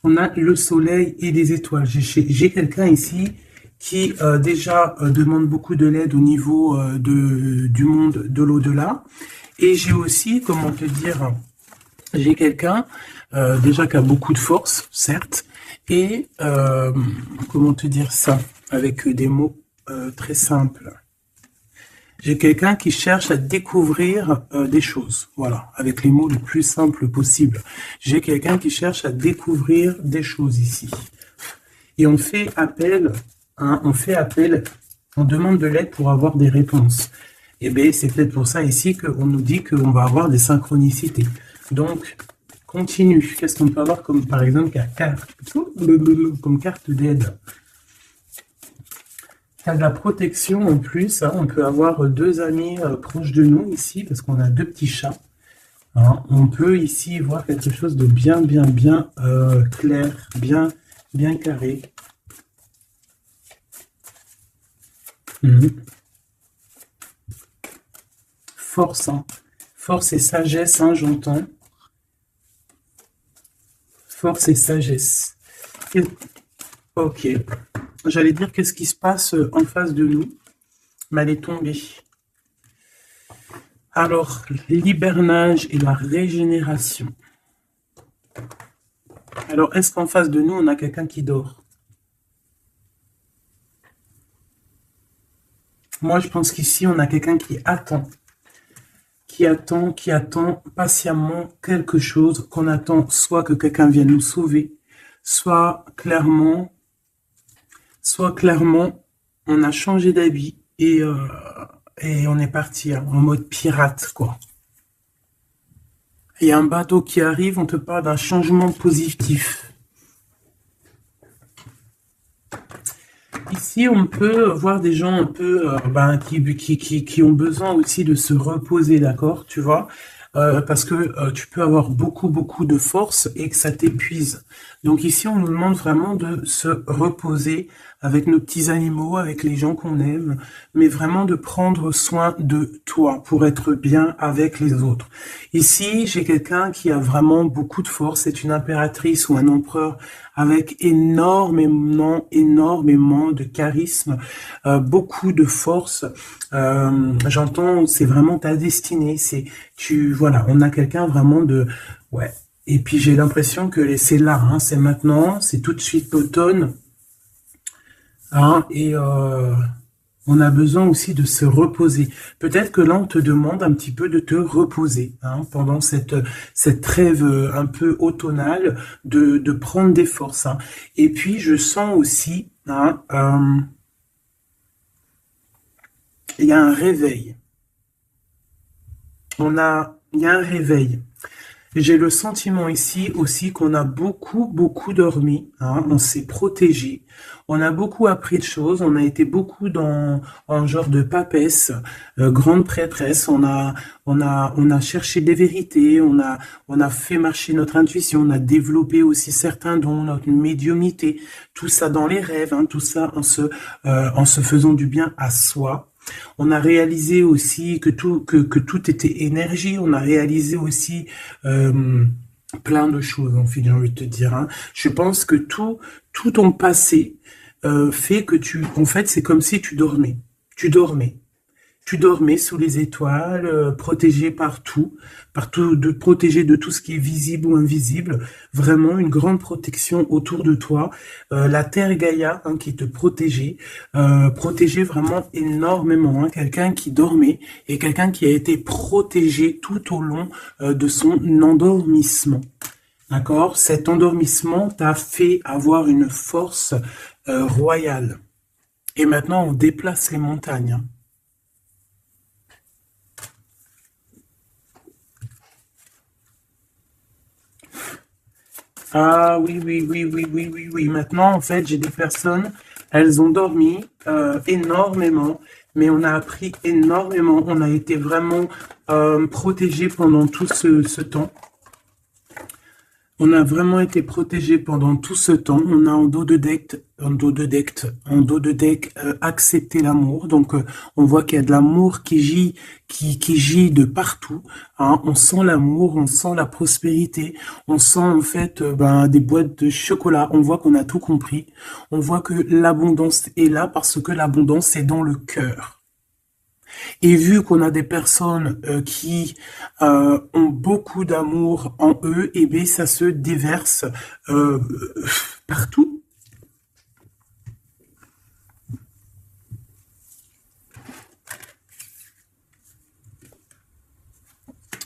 On a le soleil et les étoiles. J'ai quelqu'un ici qui déjà demande beaucoup de l'aide au niveau du monde de l'au-delà. Et j'ai aussi, comment te dire, j'ai quelqu'un déjà qui a beaucoup de force, certes, et comment te dire ça, avec des mots très simples. J'ai quelqu'un qui cherche à découvrir des choses, voilà, avec les mots les plus simples possibles. J'ai quelqu'un qui cherche à découvrir des choses ici. Et on fait appel, hein, on demande de l'aide pour avoir des réponses. Et bien, c'est peut-être pour ça ici qu'on nous dit qu'on va avoir des synchronicités. Donc, continue. Qu'est-ce qu'on peut avoir comme, par exemple, comme carte d'aide? Il y a de la protection en plus, hein. On peut avoir deux amis proches de nous ici, parce qu'on a deux petits chats. Hein. On peut ici voir quelque chose de bien clair, bien carré. Force, hein. Force et sagesse, hein, j'entends. Force et sagesse. Ok. J'allais dire qu'est-ce qui se passe en face de nous, mais elle est tombée. Alors, l'hibernage et la régénération. Alors, est-ce qu'en face de nous, on a quelqu'un qui dort? Moi, je pense qu'ici, on a quelqu'un qui attend patiemment quelque chose, qu'on attend soit que quelqu'un vienne nous sauver, soit clairement, on a changé d'habit et on est parti hein, en mode pirate, quoi. Il y a un bateau qui arrive, on te parle d'un changement positif. Ici, on peut voir des gens un peu qui ont besoin aussi de se reposer, d'accord, tu vois, parce que tu peux avoir beaucoup de force et que ça t'épuise. Donc ici, on nous demande vraiment de se reposer avec nos petits animaux, avec les gens qu'on aime, mais vraiment de prendre soin de toi pour être bien avec les autres. Ici, j'ai quelqu'un qui a vraiment beaucoup de force, c'est une impératrice ou un empereur avec énormément de charisme, beaucoup de force. J'entends, c'est vraiment ta destinée. Voilà, on a quelqu'un vraiment ouais. Et puis j'ai l'impression que c'est là, hein, c'est maintenant, c'est tout de suite l'automne, hein, et on a besoin aussi de se reposer. Peut-être que là, on te demande un petit peu de te reposer hein, pendant cette trêve un peu automnale, de prendre des forces. Hein. Et puis, je sens aussi, hein, il y a un réveil. Il y a un réveil. J'ai le sentiment ici aussi qu'on a beaucoup dormi, hein, on s'est protégé, on a beaucoup appris de choses, on a été beaucoup en genre de papesse, grande prêtresse, on a cherché des vérités, on a fait marcher notre intuition, on a développé aussi certains dons, notre médiumnité, tout ça dans les rêves, hein, tout ça en se faisant du bien à soi. On a réalisé aussi que tout était énergie. On a réalisé aussi plein de choses, en fait, j'ai envie de te dire. Hein. Je pense que tout ton passé fait que en fait, c'est comme si tu dormais. Tu dormais. Tu dormais sous les étoiles, protégé partout, protégé de tout ce qui est visible ou invisible. Vraiment une grande protection autour de toi. La Terre Gaïa hein, qui te protégeait, protégeait vraiment énormément. Hein, quelqu'un qui dormait et quelqu'un qui a été protégé tout au long de son endormissement. D'accord? Cet endormissement t'a fait avoir une force royale. Et maintenant, on déplace les montagnes. Hein. Ah oui. Maintenant, en fait, j'ai des personnes, elles ont dormi énormément, mais on a appris énormément. On a été vraiment protégés pendant tout ce temps. On a vraiment été protégé pendant tout ce temps. On a en dos de deck accepté l'amour. Donc on voit qu'il y a de l'amour qui gît de partout. Hein. On sent l'amour, on sent la prospérité, on sent en fait des boîtes de chocolat. On voit qu'on a tout compris. On voit que l'abondance est là parce que l'abondance est dans le cœur. Et vu qu'on a des personnes qui ont beaucoup d'amour en eux, et bien ça se déverse euh, partout.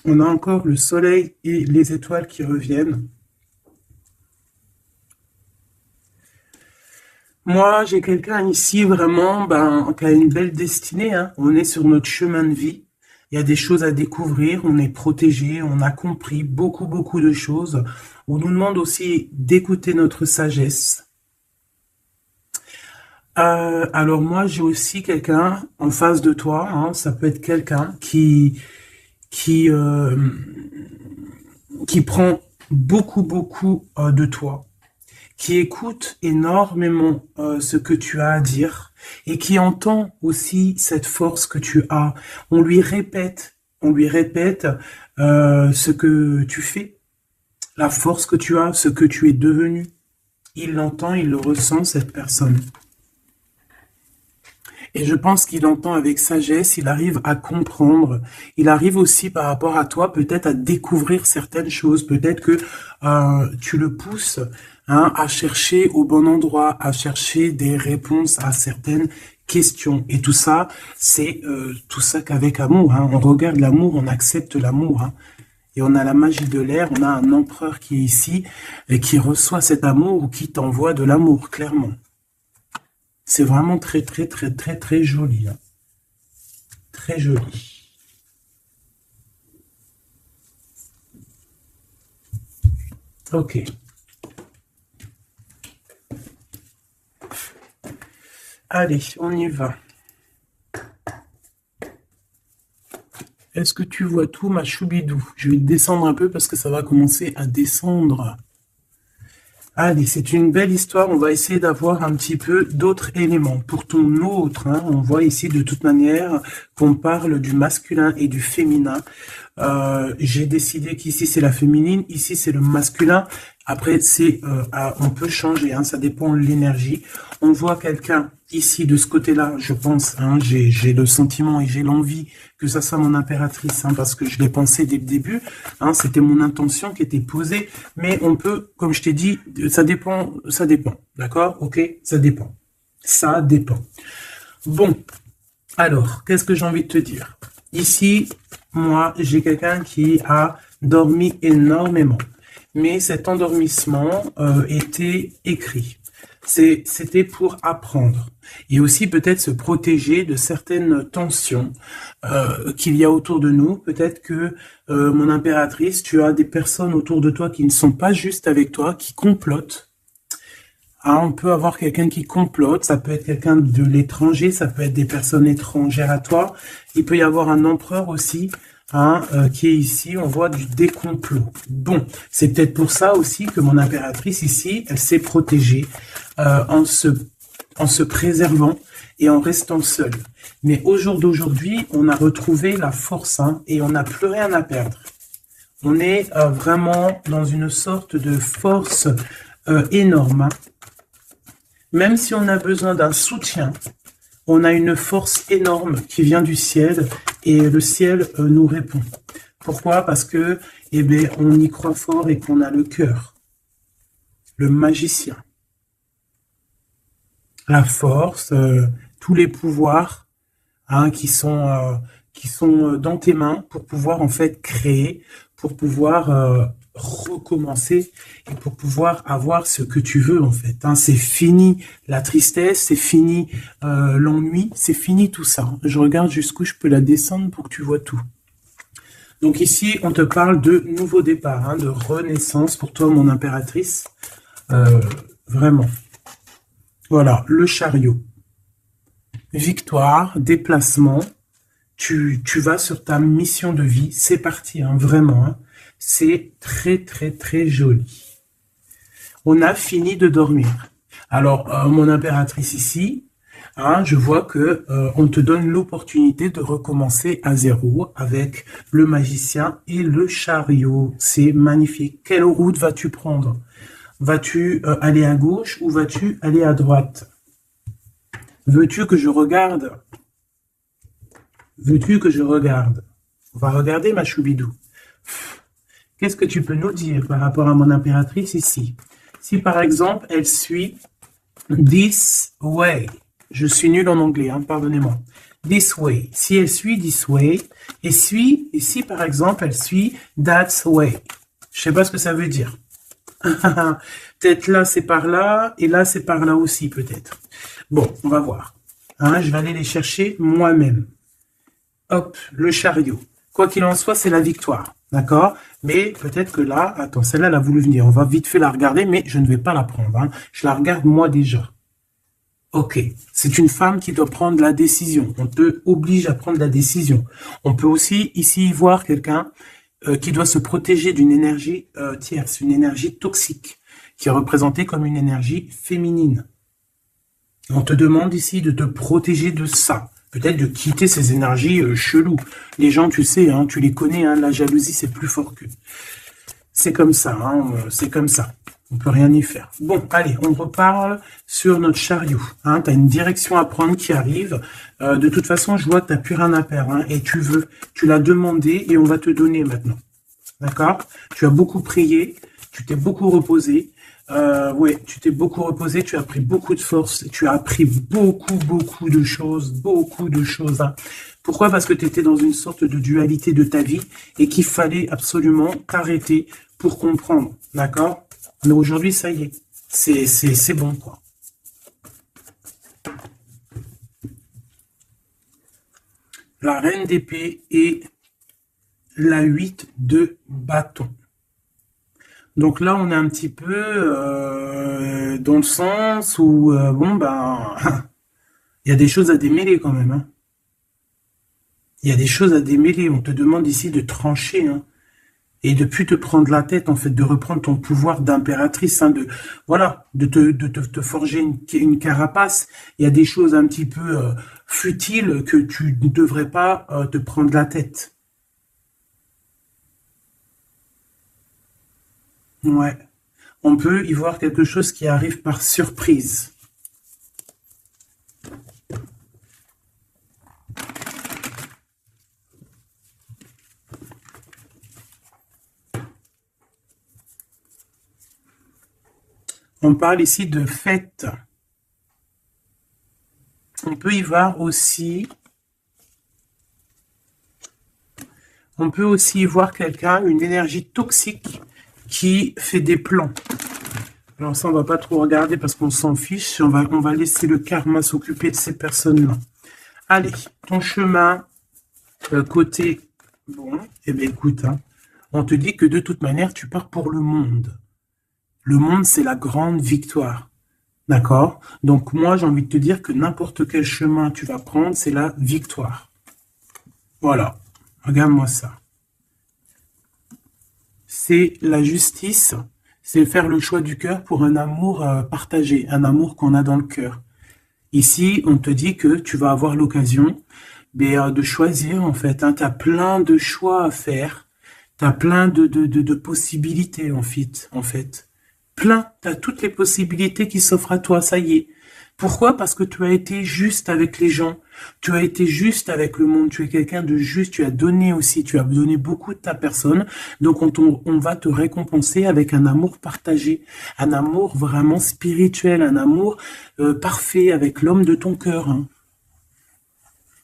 On a encore le soleil et les étoiles qui reviennent. Moi, j'ai quelqu'un ici vraiment qui a une belle destinée. Hein. On est sur notre chemin de vie. Il y a des choses à découvrir. On est protégé. On a compris beaucoup, beaucoup de choses. On nous demande aussi d'écouter notre sagesse. Alors moi, j'ai aussi quelqu'un en face de toi. Hein. Ça peut être quelqu'un qui qui prend beaucoup, beaucoup de toi, qui écoute énormément ce que tu as à dire et qui entend aussi cette force que tu as. On lui répète ce que tu fais, la force que tu as, ce que tu es devenu. Il l'entend, il le ressent, cette personne. Et je pense qu'il entend avec sagesse, il arrive à comprendre, il arrive aussi par rapport à toi peut-être à découvrir certaines choses, peut-être que tu le pousses à chercher au bon endroit, à chercher des réponses à certaines questions. Et tout ça, c'est tout ça qu'avec amour. Hein. On regarde l'amour, on accepte l'amour. Hein. Et on a la magie de l'air, on a un empereur qui est ici et qui reçoit cet amour ou qui t'envoie de l'amour, clairement. C'est vraiment très, très, très, très, très joli. Hein. Très joli. Ok. Allez, on y va. Est-ce que tu vois tout, ma choubidou? Je vais descendre un peu parce que ça va commencer à descendre. Allez, c'est une belle histoire. On va essayer d'avoir un petit peu d'autres éléments. Pour ton autre, hein, on voit ici de toute manière qu'on parle du masculin et du féminin. J'ai décidé qu'ici c'est la féminine, ici c'est le masculin. Après, on peut changer, hein, ça dépend de l'énergie. On voit quelqu'un ici de ce côté-là, je pense, hein, j'ai le sentiment et j'ai l'envie que ça soit mon impératrice, hein, parce que je l'ai pensé dès le début. Hein, c'était mon intention qui était posée, mais on peut, comme je t'ai dit, ça dépend, d'accord, ok, ça dépend, ça dépend. Bon, alors, qu'est-ce que j'ai envie de te dire? Ici, moi, j'ai quelqu'un qui a dormi énormément. Mais cet endormissement était écrit. C'était pour apprendre. Et aussi peut-être se protéger de certaines tensions qu'il y a autour de nous. Peut-être que, mon impératrice, tu as des personnes autour de toi qui ne sont pas juste avec toi, qui complotent. Ah, on peut avoir quelqu'un qui complote, ça peut être quelqu'un de l'étranger, ça peut être des personnes étrangères à toi. Il peut y avoir un empereur aussi, hein, qui est ici, on voit du décomplot. Bon, c'est peut-être pour ça aussi que mon impératrice ici, elle s'est protégée en se préservant et en restant seule. Mais au jour d'aujourd'hui, on a retrouvé la force, hein, et on n'a plus rien à perdre. On est vraiment dans une sorte de force énorme, hein. Même si on a besoin d'un soutien, on a une force énorme qui vient du ciel et le ciel nous répond. Pourquoi? Parce que, eh bien, on y croit fort et qu'on a le cœur, le magicien, la force, tous les pouvoirs, hein, qui sont dans tes mains pour pouvoir en fait créer, pour pouvoir recommencer et pour pouvoir avoir ce que tu veux en fait. Hein. C'est fini la tristesse, c'est fini l'ennui, c'est fini tout ça. Je regarde jusqu'où je peux la descendre pour que tu vois tout. Donc ici, on te parle de nouveau départ, hein, de renaissance pour toi, mon impératrice. Vraiment. Voilà, le chariot. Victoire, déplacement. Tu vas sur ta mission de vie. C'est parti, hein, vraiment. Hein. C'est très, très, très joli. On a fini de dormir. Alors, mon impératrice ici, hein, je vois que on te donne l'opportunité de recommencer à zéro avec le magicien et le chariot. C'est magnifique. Quelle route vas-tu prendre? Vas-tu aller à gauche ou vas-tu aller à droite? Veux-tu que je regarde? Veux-tu que je regarde? On va regarder, ma choubidou. Qu'est-ce que tu peux nous dire par rapport à mon impératrice ici? Si par exemple, elle suit this way. Je suis nul en anglais, hein, pardonnez-moi. This way. Si elle suit this way, et si par exemple, elle suit that way. Je sais pas ce que ça veut dire. Peut-être là, c'est par là, et là, c'est par là aussi, peut-être. Bon, on va voir. Hein, je vais aller les chercher moi-même. Hop, le chariot. Quoi qu'il en soit, c'est la victoire. D'accord? Mais peut-être que là, attends, celle-là, elle a voulu venir. On va vite fait la regarder, mais je ne vais pas la prendre. Hein. Je la regarde moi déjà. Ok, c'est une femme qui doit prendre la décision. On te oblige à prendre la décision. On peut aussi ici voir quelqu'un qui doit se protéger d'une énergie tierce, une énergie toxique, qui est représentée comme une énergie féminine. On te demande ici de te protéger de ça. Peut-être de quitter ces énergies cheloues. Les gens, tu sais, hein, tu les connais, hein, la jalousie, c'est plus fort qu'eux. C'est comme ça, hein, c'est comme ça. On peut rien y faire. Bon, allez, on reparle sur notre chariot. Hein, tu as une direction à prendre qui arrive. De toute façon, je vois que tu n'as plus rien à perdre. Hein, et tu l'as demandé et on va te donner maintenant. D'accord? Tu as beaucoup prié, tu t'es beaucoup reposé. Ouais, tu t'es beaucoup reposé, tu as pris beaucoup de force, tu as appris beaucoup de choses, hein. Pourquoi? Parce que tu étais dans une sorte de dualité de ta vie et qu'il fallait absolument t'arrêter pour comprendre, d'accord? Mais aujourd'hui, ça y est, c'est bon, quoi. La reine d'épée et la 8 de bâton. Donc là, on est un petit peu dans le sens où, bon, ben, il y a des choses à démêler quand même. Hein. Il y a des choses à démêler. On te demande ici de trancher, hein, et de plus te prendre la tête, en fait, de reprendre ton pouvoir d'impératrice, hein, de te forger une carapace. Il y a des choses un petit peu futiles que tu ne devrais pas te prendre la tête. Ouais. On peut y voir quelque chose qui arrive par surprise. On parle ici de fête. On peut y voir aussi... On peut aussi y voir quelqu'un, une énergie toxique qui fait des plans. Alors ça, on va pas trop regarder parce qu'on s'en fiche. On va laisser le karma s'occuper de ces personnes-là. Allez, ton chemin, côté... Bon, eh bien écoute, hein, on te dit que de toute manière, tu pars pour le monde. Le monde, c'est la grande victoire. D'accord? Donc moi, j'ai envie de te dire que n'importe quel chemin tu vas prendre, c'est la victoire. Voilà. Regarde-moi ça. C'est la justice, c'est faire le choix du cœur pour un amour partagé, un amour qu'on a dans le cœur. Ici, on te dit que tu vas avoir l'occasion de choisir, en fait. Hein, tu as plein de choix à faire, tu as plein de possibilités, en fait. Plein, tu as toutes les possibilités qui s'offrent à toi, ça y est. Pourquoi? Parce que tu as été juste avec les gens, tu as été juste avec le monde, tu es quelqu'un de juste, tu as donné aussi, tu as donné beaucoup de ta personne, donc on va te récompenser avec un amour partagé, un amour vraiment spirituel, un amour parfait avec l'homme de ton cœur. Hein.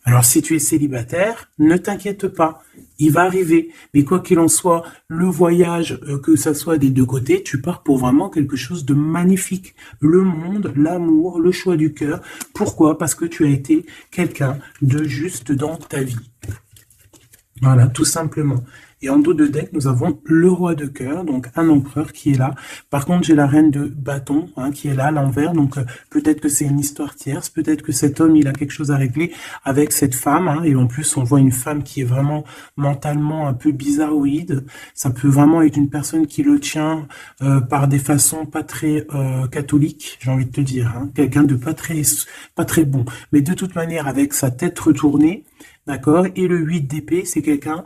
Alors si tu es célibataire, ne t'inquiète pas, il va arriver. Mais quoi qu'il en soit, le voyage, que ça soit des deux côtés, tu pars pour vraiment quelque chose de magnifique. Le monde, l'amour, le choix du cœur. Pourquoi? Parce que tu as été quelqu'un de juste dans ta vie. Voilà, tout simplement. Et en dos de deck, nous avons le roi de cœur, donc un empereur qui est là. Par contre, j'ai la reine de bâton qui est là à l'envers. Donc peut-être que c'est une histoire tierce, peut-être que cet homme, il a quelque chose à régler avec cette femme. Et en plus, on voit une femme qui est vraiment mentalement un peu bizarroïde. Ça peut vraiment être une personne qui le tient par des façons pas très catholiques, j'ai envie de te dire. Quelqu'un de pas très bon. Mais de toute manière, avec sa tête retournée, d'accord. Et le 8 d'épée, c'est quelqu'un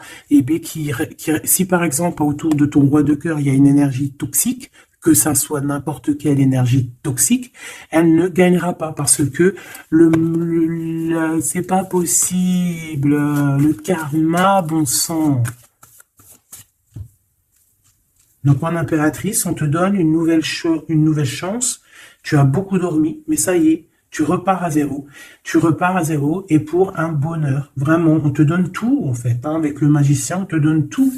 si par exemple autour de ton roi de cœur, il y a une énergie toxique, que ça soit n'importe quelle énergie toxique, elle ne gagnera pas parce que c'est pas possible. Le karma, bon sang. Donc en impératrice, on te donne une nouvelle chance. Tu as beaucoup dormi, mais ça y est. Tu repars à zéro. Tu repars à zéro et pour un bonheur. Vraiment, on te donne tout en fait. Avec le magicien, on te donne tout.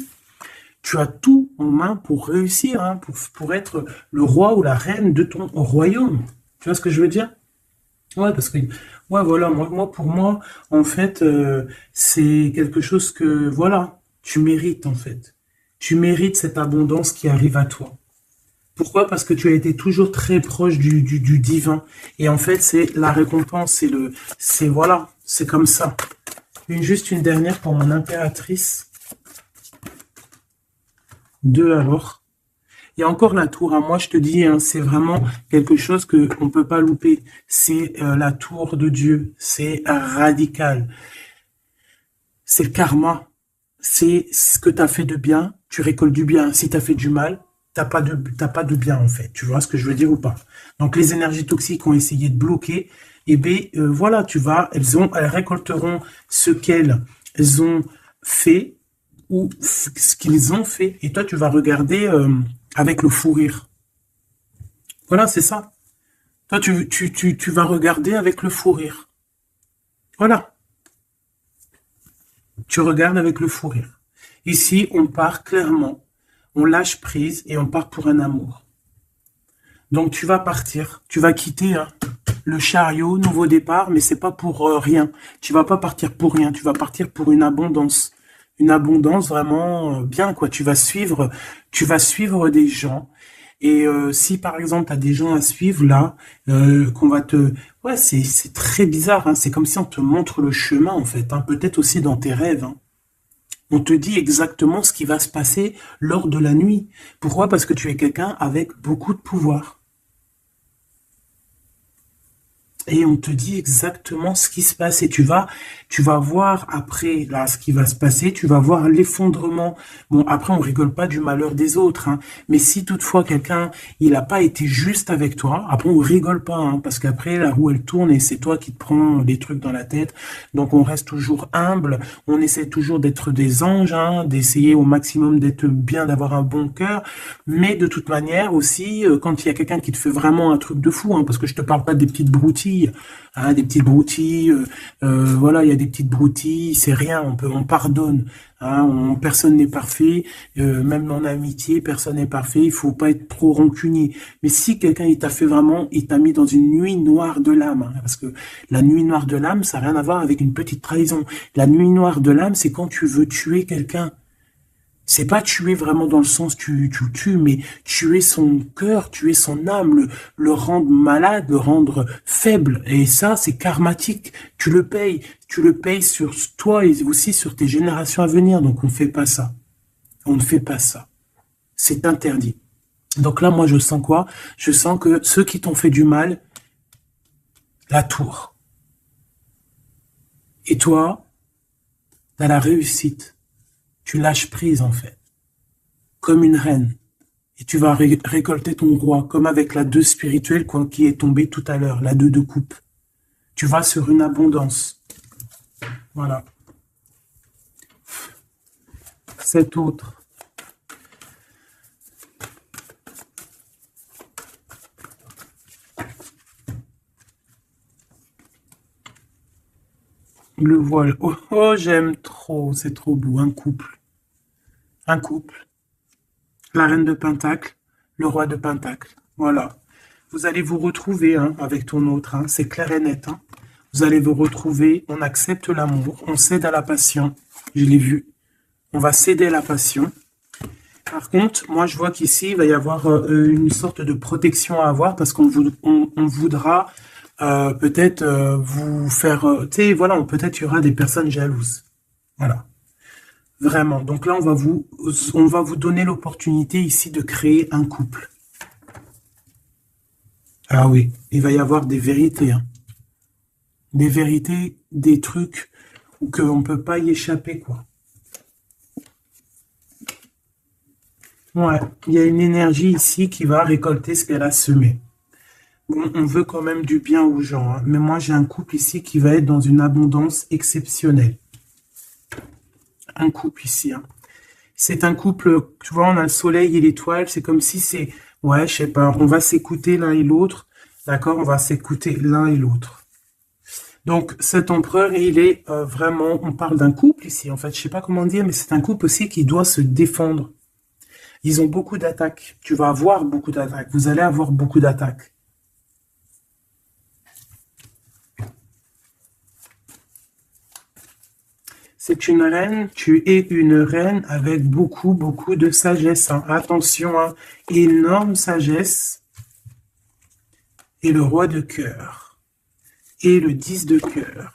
Tu as tout en main pour réussir, pour être le roi ou la reine de ton royaume. Tu vois ce que je veux dire? Ouais, parce que, ouais, voilà, pour moi, en fait, c'est quelque chose que, voilà, tu mérites en fait. Tu mérites cette abondance qui arrive à toi. Pourquoi? Parce que tu as été toujours très proche du divin. Et en fait, c'est la récompense, voilà, c'est comme ça. Juste une dernière pour mon impératrice. 2 alors. Il y a encore la tour. Moi, je te dis, c'est vraiment quelque chose que on peut pas louper. C'est la tour de Dieu. C'est radical. C'est le karma. C'est ce que tu as fait de bien, tu récoltes du bien. Si tu as fait du mal, t'as pas de bien en fait. Tu vois ce que je veux dire ou pas? Donc les énergies toxiques ont essayé de bloquer. Et bien voilà, elles récolteront ce qu'elles ont fait ou ce qu'ils ont fait. Et toi, tu vas regarder avec le fou rire. Voilà, c'est ça. Toi, tu vas regarder avec le fou rire. Voilà. Tu regardes avec le fou rire. Ici, on part clairement. On lâche prise et on part pour un amour. Donc tu vas partir, tu vas quitter le chariot, nouveau départ, mais c'est pas pour rien. Tu vas pas partir pour rien, tu vas partir pour une abondance vraiment bien quoi. Tu vas suivre des gens. Et si par exemple tu as des gens à suivre là, qu'on va ouais c'est très bizarre. C'est comme si on te montre le chemin en fait. Peut-être aussi dans tes rêves. On te dit exactement ce qui va se passer lors de la nuit. Pourquoi? Parce que tu es quelqu'un avec beaucoup de pouvoir. Et on te dit exactement ce qui se passe. Et tu vas voir après, là, ce qui va se passer. Tu vas voir l'effondrement. Bon, après, on rigole pas du malheur des autres. Mais si toutefois quelqu'un, il n'a pas été juste avec toi, après, on rigole pas. Parce qu'après, la roue, elle tourne et c'est toi qui te prends des trucs dans la tête. Donc, on reste toujours humble. On essaie toujours d'être des anges, d'essayer au maximum d'être bien, d'avoir un bon cœur. Mais de toute manière aussi, quand il y a quelqu'un qui te fait vraiment un truc de fou, parce que je te parle pas des petites broutilles, des petites broutilles, voilà, il y a des petites broutilles, c'est rien, on pardonne, personne n'est parfait, même en amitié, personne n'est parfait, il faut pas être trop rancunier. Mais si quelqu'un il t'a fait vraiment, il t'a mis dans une nuit noire de l'âme, parce que la nuit noire de l'âme, ça n'a rien à voir avec une petite trahison. La nuit noire de l'âme, c'est quand tu veux tuer quelqu'un. C'est pas tuer vraiment dans le sens tu tues, mais tuer son cœur, tuer son âme, le rendre malade, le rendre faible. Et ça, c'est karmatique. Tu le payes sur toi et aussi sur tes générations à venir. Donc on ne fait pas ça. On ne fait pas ça. C'est interdit. Donc là, moi, je sens quoi? Je sens que ceux qui t'ont fait du mal, la tour. Et toi, t'as la réussite. Tu lâches prise, en fait, comme une reine. Et tu vas récolter ton roi, comme avec la 2 spirituelle qui est tombée tout à l'heure, la 2 de coupe. Tu vas sur une abondance. Voilà. Cet autre. Le voile. Oh, j'aime trop. C'est trop beau. Un couple. Un couple, la reine de Pentacle, le roi de Pentacle. Voilà. Vous allez vous retrouver avec ton autre. C'est clair et net. Vous allez vous retrouver. On accepte l'amour. On cède à la passion. Je l'ai vu. On va céder la passion. Par contre, moi, je vois qu'ici, il va y avoir une sorte de protection à avoir parce on voudra peut-être vous faire... tu sais, voilà, peut-être il y aura des personnes jalouses. Voilà, vraiment. Donc là, on va vous donner l'opportunité ici de créer un couple. Ah oui, il va y avoir des vérités. Hein. Des vérités, des trucs qu'on ne peut pas y échapper, quoi. Ouais, il y a une énergie ici qui va récolter ce qu'elle a semé. Bon, on veut quand même du bien aux gens, hein, mais moi j'ai un couple ici qui va être dans une abondance exceptionnelle. Un couple ici. Hein. C'est un couple, tu vois, on a le soleil et l'étoile, c'est comme si c'est, ouais, je sais pas, on va s'écouter l'un et l'autre, d'accord, on va s'écouter l'un et l'autre. Donc cet empereur, il est vraiment, on parle d'un couple ici, en fait, je sais pas comment dire, mais c'est un couple aussi qui doit se défendre. Ils ont beaucoup d'attaques. Tu vas avoir beaucoup d'attaques. Vous allez avoir beaucoup d'attaques. C'est une reine. Tu es une reine avec beaucoup, beaucoup de sagesse. Hein. Attention, hein. Énorme sagesse. Et le roi de cœur. Et le 10 de cœur.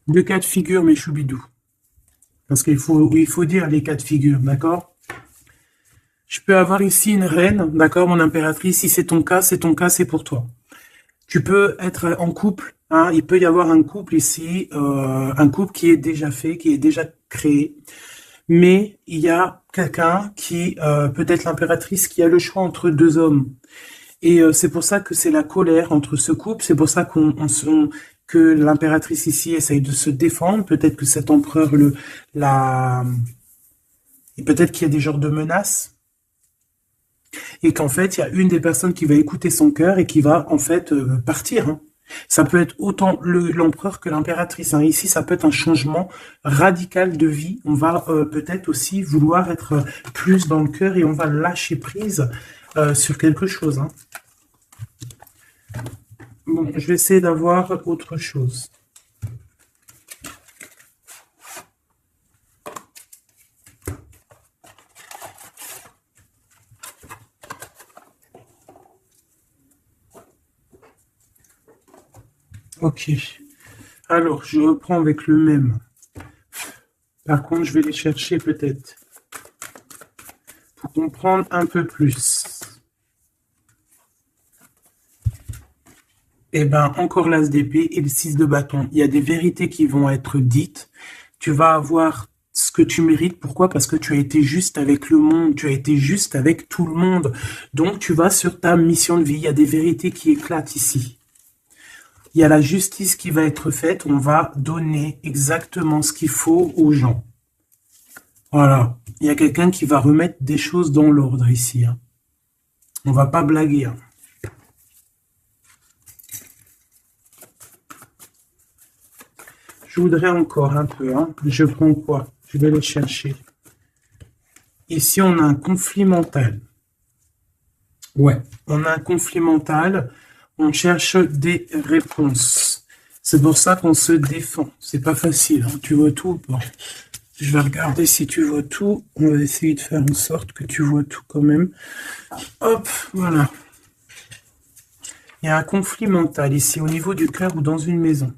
Deux cas de figure, mes choubidous. Parce qu'il faut dire les cas de figure, d'accord? Je peux avoir ici une reine, d'accord, mon impératrice. Si c'est ton cas, c'est pour toi. Tu peux être en couple. Hein, il peut y avoir un couple ici, un couple qui est déjà fait, qui est déjà créé. Mais il y a quelqu'un qui, peut-être l'impératrice, qui a le choix entre deux hommes. Et c'est pour ça que c'est la colère entre ce couple. C'est pour ça que l'impératrice ici essaye de se défendre. Peut-être que cet empereur et peut-être qu'il y a des genres de menaces. Et qu'en fait, il y a une des personnes qui va écouter son cœur et qui va en fait partir. Hein. Ça peut être autant l'empereur que l'impératrice. Hein. Ici, ça peut être un changement radical de vie. On va peut-être aussi vouloir être plus dans le cœur et on va lâcher prise sur quelque chose. Hein. Bon, je vais essayer d'avoir autre chose. Ok. Alors, je reprends avec le même. Par contre, je vais les chercher peut-être. Pour comprendre un peu plus. Eh ben, encore l'as d'épée et le 6 de bâton. Il y a des vérités qui vont être dites. Tu vas avoir ce que tu mérites. Pourquoi? Parce que tu as été juste avec le monde. Tu as été juste avec tout le monde. Donc, tu vas sur ta mission de vie. Il y a des vérités qui éclatent ici. Il y a la justice qui va être faite. On va donner exactement ce qu'il faut aux gens. Voilà. Il y a quelqu'un qui va remettre des choses dans l'ordre ici. Hein. On va pas blaguer. Hein. Je voudrais encore un peu. Hein. Je prends quoi? Je vais le chercher. Ici, on a un conflit mental. Ouais, on a un conflit mental. On cherche des réponses. C'est pour ça qu'on se défend. C'est pas facile. Hein. Tu vois tout? Bon. Je vais regarder si tu vois tout. On va essayer de faire en sorte que tu vois tout quand même. Hop, voilà. Il y a un conflit mental ici, au niveau du cœur ou dans une maison.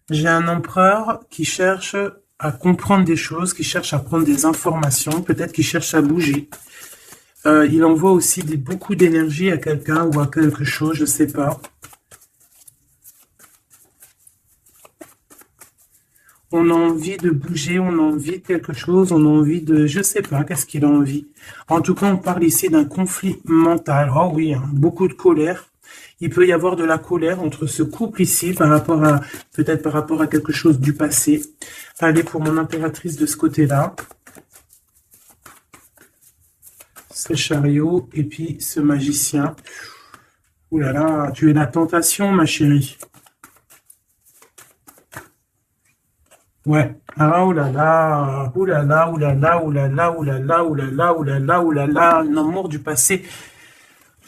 J'ai un empereur qui cherche à comprendre des choses, qui cherche à prendre des informations, peut-être qu'il cherche à bouger. Il envoie aussi beaucoup d'énergie à quelqu'un ou à quelque chose, je ne sais pas. On a envie de bouger, on a envie de quelque chose, on a envie de... Je ne sais pas, qu'est-ce qu'il a envie. En tout cas, on parle ici d'un conflit mental. Oh oui, hein, beaucoup de colère. Il peut y avoir de la colère entre ce couple ici, peut-être par rapport à quelque chose du passé. Allez, pour mon impératrice de ce côté-là. Ce chariot, et puis ce magicien. Ouh là là, tu es la tentation, ma chérie. Ouais. Ah, oh là là, oh là là, oh là là, oh là là, oh là là, oh là là, oh là là, oh là là, un amour du passé.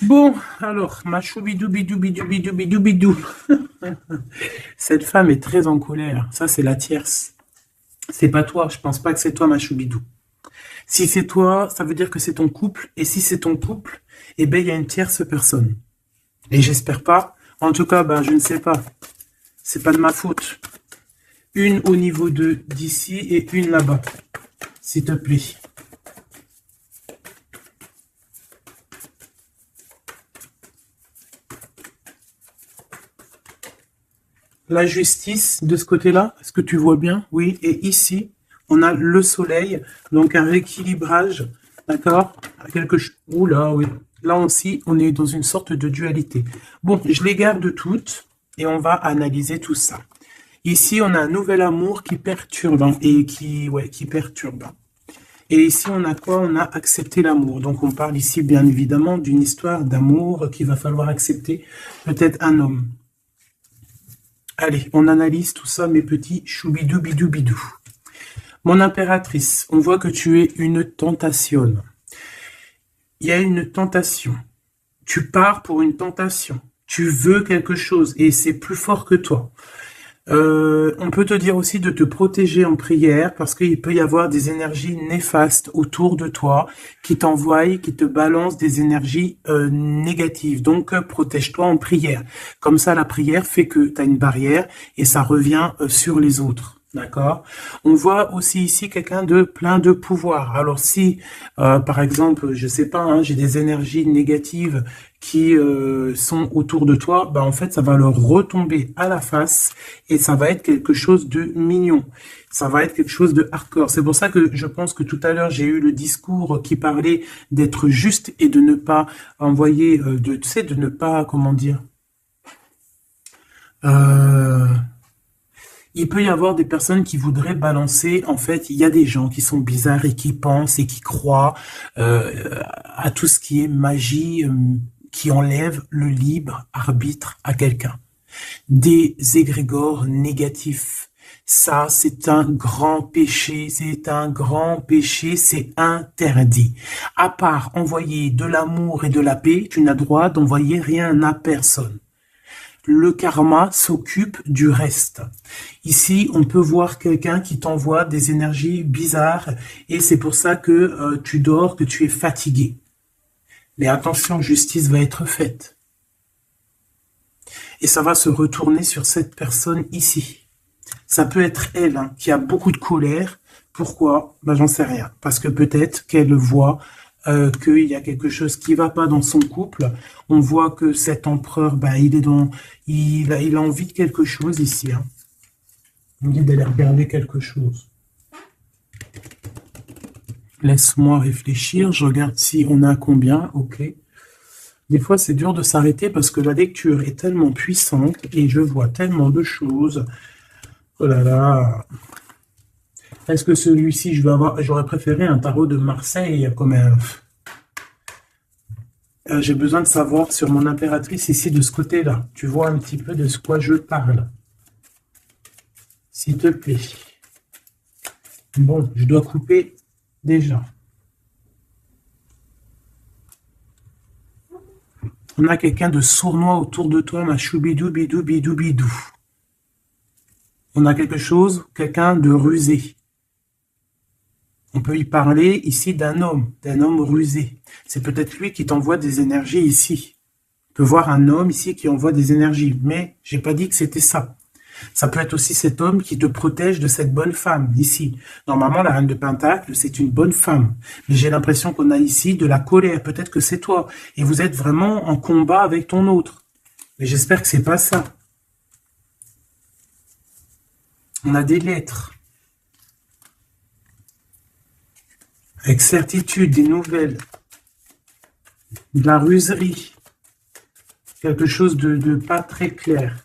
Bon, alors, ma choubidou bidou bidou bidou bidou bidou. Cette femme est très en colère. Ça, c'est la tierce. C'est pas toi. Je pense pas que c'est toi, ma choubidou. Si c'est toi, ça veut dire que c'est ton couple. Et si c'est ton couple, eh ben, il y a une tierce personne. Et j'espère pas. En tout cas, ben, je ne sais pas. C'est pas de ma faute. Une au niveau de d'ici et une là-bas. S'il te plaît. La justice de ce côté-là, est-ce que tu vois bien? Oui. Et ici, on a le soleil, donc un rééquilibrage, d'accord? Quelque chose. Oula, oui. Là aussi, on est dans une sorte de dualité. Bon, je les garde toutes et on va analyser tout ça. Ici, on a un nouvel amour qui perturbe hein, et qui perturbe. Et ici, on a quoi? On a accepté l'amour. Donc, on parle ici, bien évidemment, d'une histoire d'amour qu'il va falloir accepter. Peut-être un homme. Allez, on analyse tout ça, mes petits choubidou bidou bidou. Mon impératrice, on voit que tu es une tentation. Il y a une tentation. Tu pars pour une tentation. Tu veux quelque chose et c'est plus fort que toi. On peut te dire aussi de te protéger en prière parce qu'il peut y avoir des énergies néfastes autour de toi qui t'envoient, qui te balancent des énergies négatives. Donc, protège-toi en prière. Comme ça, la prière fait que tu as une barrière et ça revient sur les autres. D'accord. On voit aussi ici quelqu'un de plein de pouvoir. Alors si, par exemple, je sais pas, hein, j'ai des énergies négatives qui sont autour de toi, bah en fait, ça va leur retomber à la face et ça va être quelque chose de mignon. Ça va être quelque chose de hardcore. C'est pour ça que je pense que tout à l'heure, j'ai eu le discours qui parlait d'être juste et de ne pas envoyer, tu sais, de ne pas, comment dire, euh, il peut y avoir des personnes qui voudraient balancer. En fait, il y a des gens qui sont bizarres et qui pensent et qui croient à tout ce qui est magie, qui enlève le libre arbitre à quelqu'un. Des égrégores négatifs. Ça, c'est un grand péché, c'est un grand péché, c'est interdit. À part envoyer de l'amour et de la paix, tu n'as droit d'envoyer rien à personne. Le karma s'occupe du reste. Ici, on peut voir quelqu'un qui t'envoie des énergies bizarres et c'est pour ça que tu dors, que tu es fatigué. Mais attention, justice va être faite. Et ça va se retourner sur cette personne ici. Ça peut être elle hein, qui a beaucoup de colère. Pourquoi? Ben, j'en sais rien. Parce que peut-être qu'elle voit qu'il y a quelque chose qui va pas dans son couple. On voit que cet empereur, ben, il a envie de quelque chose ici. Hein. Il me dit d'aller regarder quelque chose. Laisse-moi réfléchir. Je regarde si on a combien. Ok. Des fois, c'est dur de s'arrêter parce que la lecture est tellement puissante et je vois tellement de choses. Oh là là. Est-ce que celui-ci, j'aurais préféré un tarot de Marseille comme un. J'ai besoin de savoir sur mon impératrice ici de ce côté-là. Tu vois un petit peu de ce quoi je parle. S'il te plaît. Bon, je dois couper déjà. On a quelqu'un de sournois autour de toi, ma choubidou, bidou, bidou, bidou. On a quelque chose, quelqu'un de rusé. On peut y parler ici d'un homme rusé. C'est peut-être lui qui t'envoie des énergies ici. On peut voir un homme ici qui envoie des énergies, mais j'ai pas dit que c'était ça. Ça peut être aussi cet homme qui te protège de cette bonne femme ici. Normalement, la reine de Pentacle, c'est une bonne femme. Mais j'ai l'impression qu'on a ici de la colère. Peut-être que c'est toi. Et vous êtes vraiment en combat avec ton autre. Mais j'espère que c'est pas ça. On a des lettres. Avec certitude, des nouvelles. De la ruserie. Quelque chose de pas très clair.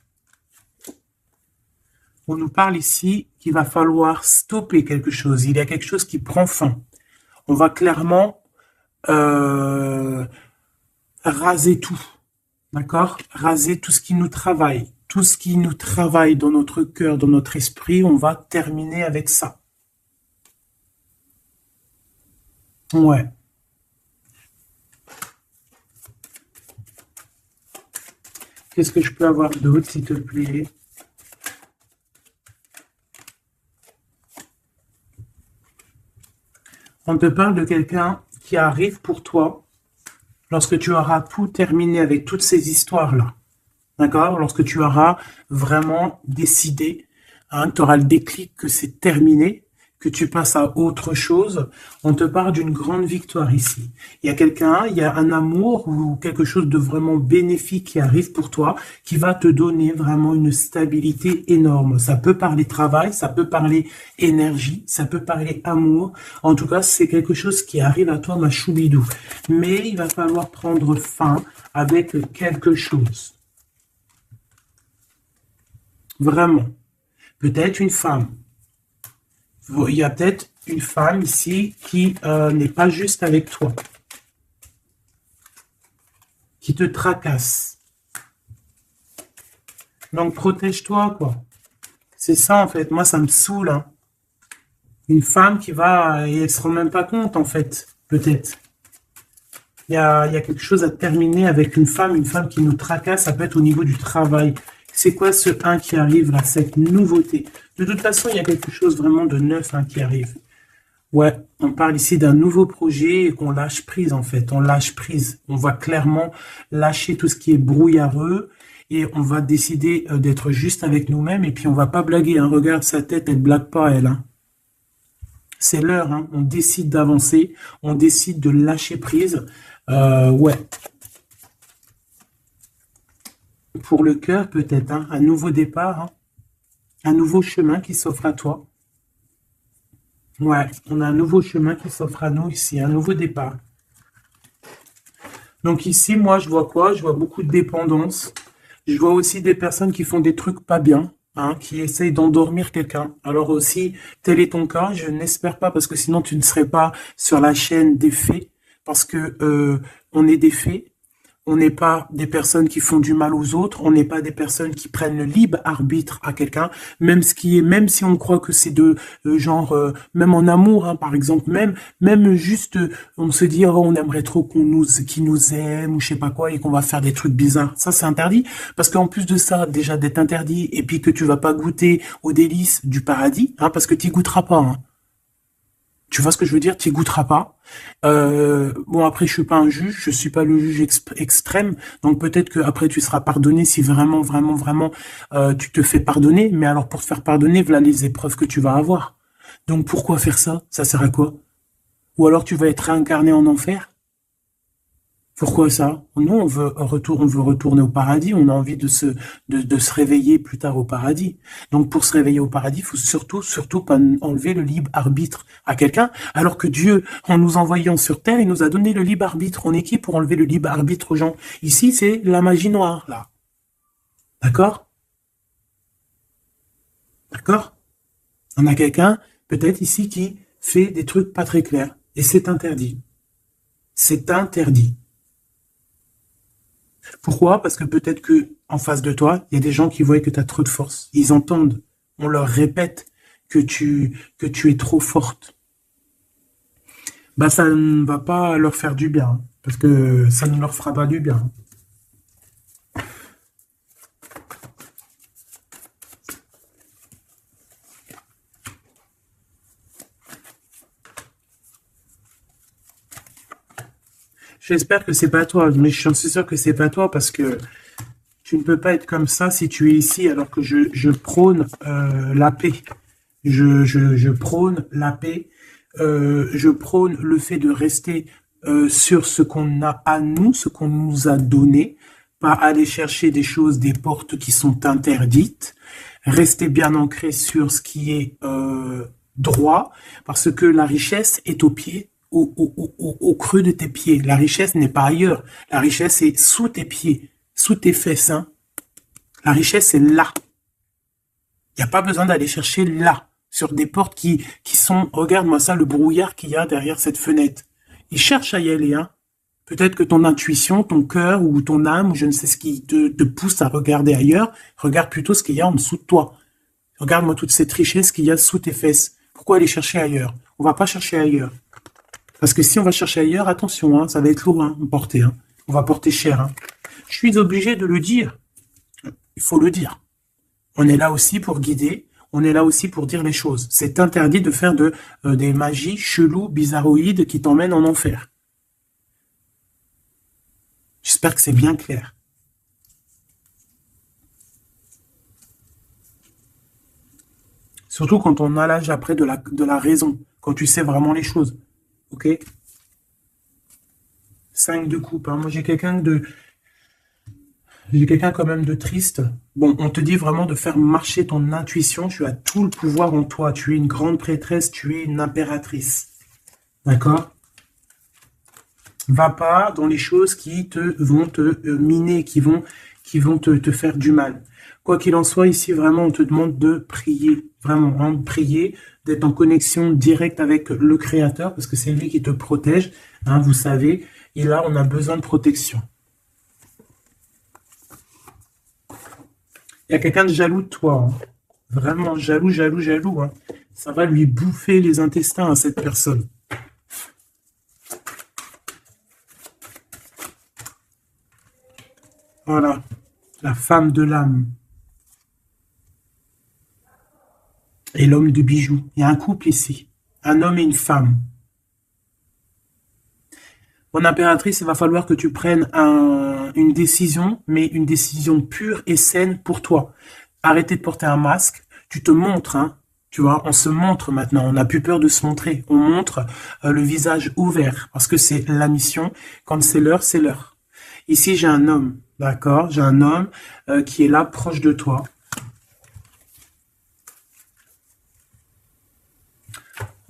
On nous parle ici qu'il va falloir stopper quelque chose. Il y a quelque chose qui prend fin. On va clairement raser tout. D'accord? Raser tout ce qui nous travaille. Tout ce qui nous travaille dans notre cœur, dans notre esprit, on va terminer avec ça. Ouais. Qu'est-ce que je peux avoir d'autre, s'il te plaît? On te parle de quelqu'un qui arrive pour toi lorsque tu auras tout terminé avec toutes ces histoires-là. D'accord? Lorsque tu auras vraiment décidé, hein, tu auras le déclic que c'est terminé, que tu passes à autre chose, on te parle d'une grande victoire ici. Il y a quelqu'un, il y a un amour ou quelque chose de vraiment bénéfique qui arrive pour toi, qui va te donner vraiment une stabilité énorme. Ça peut parler travail, ça peut parler énergie, ça peut parler amour. En tout cas, c'est quelque chose qui arrive à toi, ma choubidou. Mais il va falloir prendre fin avec quelque chose. Vraiment. Peut-être une femme. Il y a peut-être une femme ici qui n'est pas juste avec toi, qui te tracasse. Donc protège-toi, quoi. C'est ça, en fait. Moi, ça me saoule, hein. Une femme qui va, et elle se rend même pas compte, en fait, peut-être. Il y a quelque chose à terminer avec une femme qui nous tracasse, ça peut être au niveau du travail. C'est quoi ce 1 qui arrive là, cette nouveauté? De toute façon, il y a quelque chose vraiment de neuf, hein, qui arrive. Ouais, on parle ici d'un nouveau projet et qu'on lâche prise en fait. On lâche prise. On va clairement lâcher tout ce qui est brouillareux et on va décider d'être juste avec nous-mêmes et puis on va pas blaguer, hein. Regarde sa tête, elle blague pas elle, hein. C'est l'heure, hein. On décide d'avancer, on décide de lâcher prise. Ouais. Pour le cœur peut-être, hein, un nouveau départ, hein, un nouveau chemin qui s'offre à toi. Ouais, on a un nouveau chemin qui s'offre à nous ici, un nouveau départ. Donc ici, moi, je vois quoi? Je vois beaucoup de dépendance. Je vois aussi des personnes qui font des trucs pas bien, hein, qui essayent d'endormir quelqu'un. Alors aussi, tel est ton cas, je n'espère pas, parce que sinon tu ne serais pas sur la chaîne des faits, parce que on est des faits. On n'est pas des personnes qui font du mal aux autres, on n'est pas des personnes qui prennent le libre arbitre à quelqu'un, même si on croit que c'est de genre, même en amour, hein, par exemple, même juste, on se dit, oh, on aimerait trop qu'il nous aime ou je sais pas quoi et qu'on va faire des trucs bizarres. Ça, c'est interdit, parce qu'en plus de ça, déjà d'être interdit et puis que tu vas pas goûter aux délices du paradis, hein, parce que tu goûteras pas, hein. Tu vois ce que je veux dire? Tu y goûteras pas. Bon, après, je suis pas un juge, je suis pas le juge extrême, donc peut-être que après tu seras pardonné si vraiment, vraiment, vraiment tu te fais pardonner. Mais alors pour te faire pardonner, voilà les épreuves que tu vas avoir. Donc pourquoi faire ça? Ça sert à quoi? Ou alors tu vas être réincarné en enfer? Pourquoi ça? Nous, on veut retourner au paradis, on a envie de se réveiller plus tard au paradis. Donc, pour se réveiller au paradis, il faut surtout pas enlever le libre arbitre à quelqu'un, alors que Dieu, en nous envoyant sur Terre, il nous a donné le libre arbitre. On est qui pour enlever le libre arbitre aux gens? Ici, c'est la magie noire, là. D'accord? D'accord? On a quelqu'un, peut-être ici, qui fait des trucs pas très clairs. Et c'est interdit. C'est interdit. Pourquoi? Parce que peut-être que en face de toi, il y a des gens qui voient que tu as trop de force. Ils entendent, on leur répète que tu es trop forte. Bah ça ne va pas leur faire du bien, hein, parce que ça ne leur fera pas du bien. J'espère que c'est pas toi, mais je suis sûr que c'est pas toi parce que tu ne peux pas être comme ça si tu es ici alors que je prône la paix. Je prône la paix. Je prône le fait de rester sur ce qu'on a à nous, ce qu'on nous a donné, pas aller chercher des choses, des portes qui sont interdites. Rester bien ancré sur ce qui est droit, parce que la richesse est au pied, au creux de tes pieds. La richesse n'est pas ailleurs. La richesse est sous tes pieds, sous tes fesses, hein. La richesse est là. Il n'y a pas besoin d'aller chercher là, sur des portes qui sont... Regarde-moi ça, le brouillard qu'il y a derrière cette fenêtre. Il cherche à y aller, hein. Peut-être que ton intuition, ton cœur ou ton âme, ou je ne sais ce qui te pousse à regarder ailleurs, regarde plutôt ce qu'il y a en dessous de toi. Regarde-moi toute cette richesse qu'il y a sous tes fesses. Pourquoi aller chercher ailleurs? On va pas chercher ailleurs. Parce que si on va chercher ailleurs, attention, hein, ça va être lourd, hein, à porter, hein. On va porter cher, hein. Je suis obligé de le dire. Il faut le dire. On est là aussi pour guider, on est là aussi pour dire les choses. C'est interdit de faire des magies cheloues, bizarroïdes qui t'emmènent en enfer. J'espère que c'est bien clair. Surtout quand on a l'âge après de la raison, quand tu sais vraiment les choses. Ok? 5 de coupe. Hein. Moi, j'ai quelqu'un quand même de triste. Bon, on te dit vraiment de faire marcher ton intuition. Tu as tout le pouvoir en toi. Tu es une grande prêtresse, tu es une impératrice. D'accord? Va pas dans les choses qui vont te miner, qui vont te faire du mal. Quoi qu'il en soit, ici, vraiment, on te demande de prier. Vraiment, hein, de prier, d'être en connexion directe avec le Créateur, parce que c'est lui qui te protège. Hein, vous savez, et là, on a besoin de protection. Il y a quelqu'un de jaloux de toi. Hein. Vraiment jaloux, jaloux, jaloux. Hein. Ça va lui bouffer les intestins à cette personne. Voilà, la femme de l'âme et l'homme de bijoux. Il y a un couple ici, un homme et une femme. Mon impératrice, il va falloir que tu prennes une décision, mais une décision pure et saine pour toi. Arrêtez de porter un masque, tu te montres, hein, tu vois, on se montre maintenant, on n'a plus peur de se montrer, on montre le visage ouvert, parce que c'est la mission, quand c'est l'heure, c'est l'heure. Ici, j'ai un homme, d'accord, j'ai un homme qui est là, proche de toi.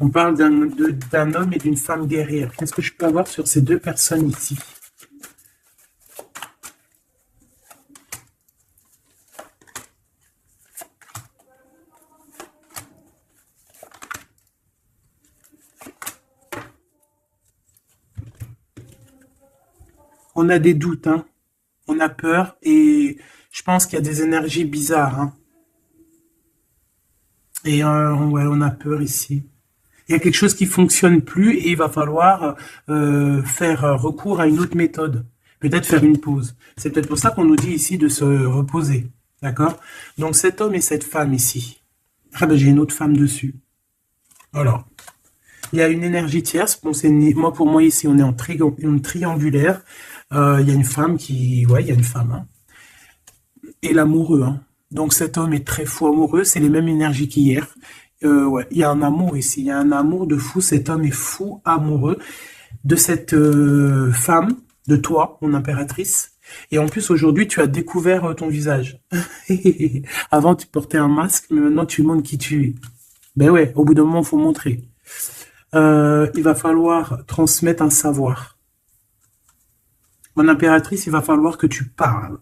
On parle d'un homme et d'une femme guerrière. Qu'est-ce que je peux avoir sur ces deux personnes ici? On a des doutes, hein. On a peur et je pense qu'il y a des énergies bizarres. Hein. Et ouais, on a peur ici. Il y a quelque chose qui fonctionne plus et il va falloir faire recours à une autre méthode. Peut-être faire une pause. C'est peut-être pour ça qu'on nous dit ici de se reposer. D'accord? Donc cet homme et cette femme ici. Ah ben j'ai une autre femme dessus. Alors, il y a une énergie tierce. Bon, moi pour moi ici on est en triangulaire. Il y a une femme qui, ouais, il y a une femme. Hein. Et l'amoureux. Hein. Donc cet homme est très fou amoureux. C'est les mêmes énergies qu'hier. Ouais, il y a un amour ici, il y a un amour de fou. Cet homme est fou amoureux de cette femme, de toi, mon impératrice. Et en plus, aujourd'hui, tu as découvert ton visage. Avant, tu portais un masque, mais maintenant, tu montres qui tu es. Ben ouais, au bout d'un moment, il faut montrer. Il va falloir transmettre un savoir. Mon impératrice, il va falloir que tu parles.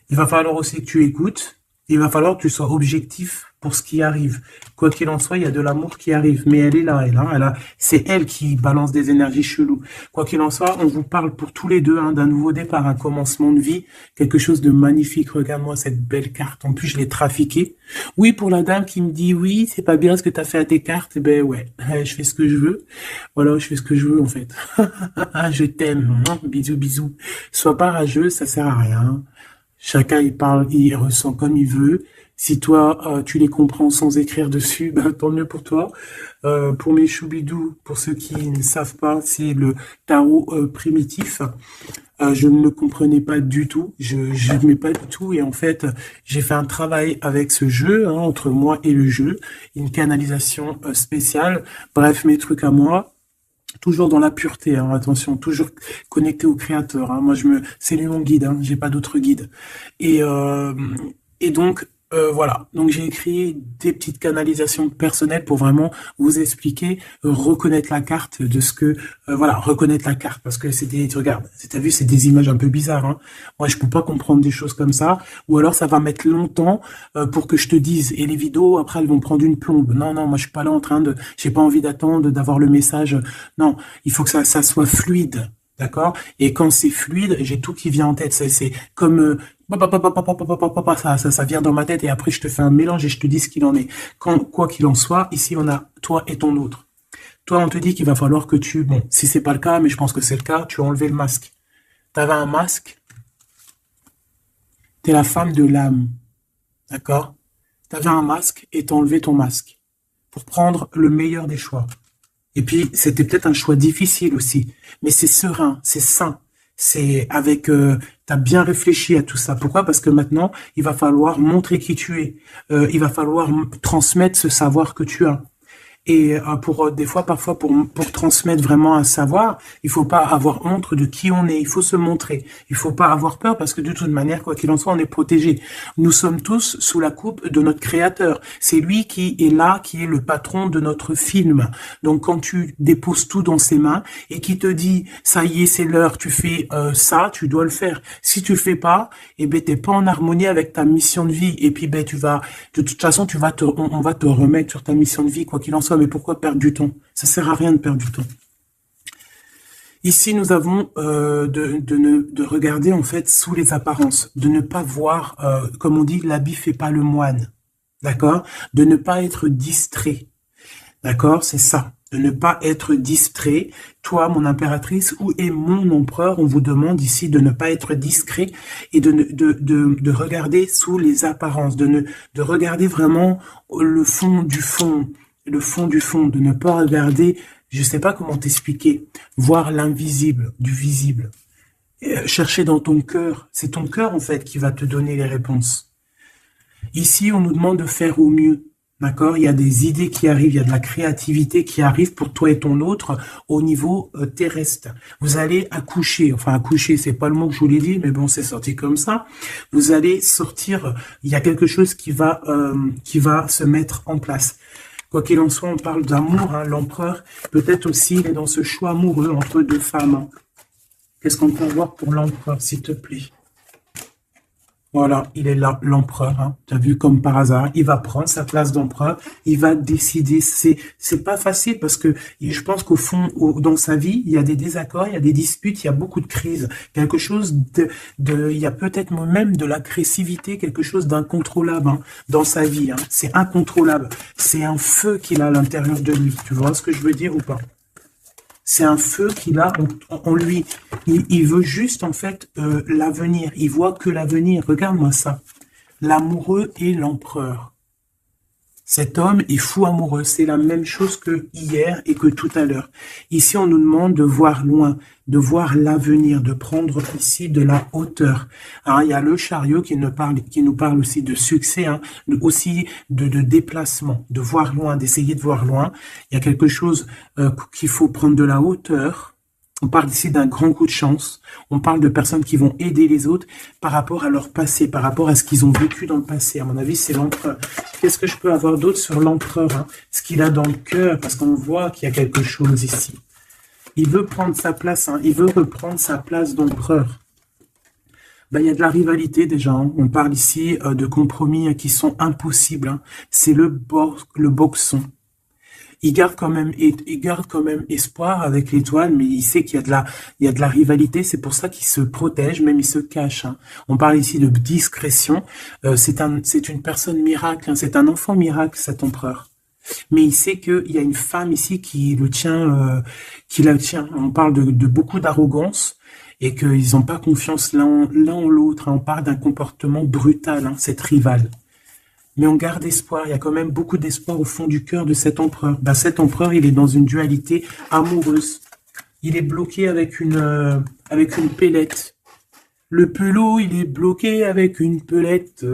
Il va falloir aussi que tu écoutes. Il va falloir que tu sois objectif pour ce qui arrive. Quoi qu'il en soit, il y a de l'amour qui arrive. Mais elle est là, c'est elle qui balance des énergies cheloues. Quoi qu'il en soit, on vous parle pour tous les deux hein, d'un nouveau départ, un commencement de vie, quelque chose de magnifique. Regarde-moi cette belle carte. En plus, je l'ai trafiquée. Oui, pour la dame qui me dit, oui, c'est pas bien ce que tu as fait à tes cartes. Ben ouais, je fais ce que je veux. Voilà, je fais ce que je veux en fait. Je t'aime. Bisous, bisous. Sois pas rageux, ça sert à rien. Chacun il parle, il ressent comme il veut. Si toi tu les comprends sans écrire dessus, ben, tant mieux pour toi. Pour mes choubidous, pour ceux qui ne savent pas, c'est le tarot primitif. Je ne le comprenais pas du tout, je n'aimais pas du tout et en fait j'ai fait un travail avec ce jeu hein, entre moi et le jeu, une canalisation spéciale. Bref, mes trucs à moi. Toujours dans la pureté, hein, attention, toujours connecté au créateur. Hein. Moi, c'est lui mon guide, hein, j'ai pas d'autre guide. Et, euh, et donc, voilà. Donc, j'ai écrit des petites canalisations personnelles pour vraiment vous expliquer, reconnaître la carte de ce que, voilà, reconnaître la carte parce que regarde, t'as vu, c'est des images un peu bizarres. Hein. Moi, je peux pas comprendre des choses comme ça, ou alors ça va mettre longtemps pour que je te dise. Et les vidéos, après, elles vont prendre une plombe. Non, non, moi, je suis pas là en train j'ai pas envie d'attendre, d'avoir le message. Non, il faut que ça soit fluide. D'accord? Et quand c'est fluide, j'ai tout qui vient en tête. C'est comme ça vient dans ma tête et après je te fais un mélange et je te dis ce qu'il en est. Quoi qu'il en soit, ici on a toi et ton autre. Toi, on te dit qu'il va falloir que bon, si c'est pas le cas, mais je pense que c'est le cas, tu as enlevé le masque. T'avais un masque, T'es la femme de l'âme, d'accord? T'avais un masque et t'as enlevé ton masque pour prendre le meilleur des choix. Et puis, c'était peut-être un choix difficile aussi, mais c'est serein, c'est sain, c'est avec, t'as bien réfléchi à tout ça. Pourquoi? Parce que maintenant, il va falloir montrer qui tu es. Il va falloir transmettre ce savoir que tu as. Et des fois, parfois, pour transmettre vraiment un savoir, il faut pas avoir honte de qui on est. Il faut se montrer. Il faut pas avoir peur parce que de toute manière, quoi qu'il en soit, on est protégé. Nous sommes tous sous la coupe de notre Créateur. C'est lui qui est là, qui est le patron de notre film. Donc, quand tu déposes tout dans ses mains et qui te dit, ça y est, c'est l'heure, tu fais ça, tu dois le faire. Si tu le fais pas, eh ben, t'es pas en harmonie avec ta mission de vie. Et puis, ben, de toute façon, on va te remettre sur ta mission de vie, quoi qu'il en soit. Mais pourquoi perdre du temps? Ça sert à rien de perdre du temps. Ici, nous avons de regarder en fait sous les apparences, de ne pas voir, comme on dit, l'habit fait pas le moine, d'accord? De ne pas être distrait, d'accord? C'est ça, de ne pas être distrait. Toi, mon impératrice, où est mon empereur? On vous demande ici de ne pas être discret et de regarder sous les apparences, de regarder vraiment le fond du fond. Le fond du fond, de ne pas regarder, je sais pas comment t'expliquer, voir l'invisible du visible. Chercher dans ton cœur, c'est ton cœur en fait qui va te donner les réponses. Ici, on nous demande de faire au mieux, d'accord? Il y a des idées qui arrivent, il y a de la créativité qui arrive pour toi et ton autre au niveau terrestre. Vous allez accoucher, enfin accoucher, c'est pas le mot que je voulais dire, mais bon, c'est sorti comme ça. Vous allez sortir, il y a quelque chose qui va se mettre en place. Quoi qu'il en soit, on parle d'amour, hein, l'empereur, peut-être aussi, il est dans ce choix amoureux entre deux femmes. Hein. Qu'est-ce qu'on peut voir pour l'empereur, s'il te plaît? Voilà, il est là, l'empereur. Hein. Tu as vu comme par hasard, il va prendre sa place d'empereur, il va décider. C'est pas facile parce que je pense qu'au fond, dans sa vie, il y a des désaccords, il y a des disputes, il y a beaucoup de crises. Quelque chose il y a peut-être même de l'agressivité, quelque chose d'incontrôlable hein, dans sa vie. Hein. C'est incontrôlable. C'est un feu qu'il a à l'intérieur de lui. Tu vois ce que je veux dire ou pas? C'est un feu qu'il a en lui. Il veut juste, en fait, l'avenir. Il voit que l'avenir. Regarde-moi ça. L'amoureux et l'empereur. Cet homme est fou amoureux. C'est la même chose que hier et que tout à l'heure. Ici, on nous demande de voir loin, de voir l'avenir, de prendre ici de la hauteur. Alors, il y a le chariot qui nous parle aussi de succès, hein, aussi de déplacement, de voir loin, d'essayer de voir loin. Il y a quelque chose qu'il faut prendre de la hauteur. On parle ici d'un grand coup de chance. On parle de personnes qui vont aider les autres par rapport à leur passé, par rapport à ce qu'ils ont vécu dans le passé. À mon avis, c'est l'empereur. Qu'est-ce que je peux avoir d'autre sur l'empereur hein? Ce qu'il a dans le cœur, parce qu'on voit qu'il y a quelque chose ici. Il veut prendre sa place, hein. Il veut reprendre sa place d'empereur. Ben, il y a de la rivalité déjà. Hein. On parle ici de compromis qui sont impossibles. Hein. C'est le boxon. Il garde quand même espoir avec l'étoile, mais il sait qu'il y a de la rivalité. C'est pour ça qu'il se protège, même il se cache. Hein. On parle ici de discrétion. C'est une personne miracle. Hein. C'est un enfant miracle, cet empereur. Mais il sait qu'il y a une femme ici qui la tient. On parle de beaucoup d'arrogance et qu'ils n'ont pas confiance l'un en l'autre. Hein. On parle d'un comportement brutal, hein, cette rivale. Mais on garde espoir, il y a quand même beaucoup d'espoir au fond du cœur de cet empereur. Ben, cet empereur, il est dans une dualité amoureuse. Il est bloqué avec une pellette. Le pelot, il est bloqué avec une pelette.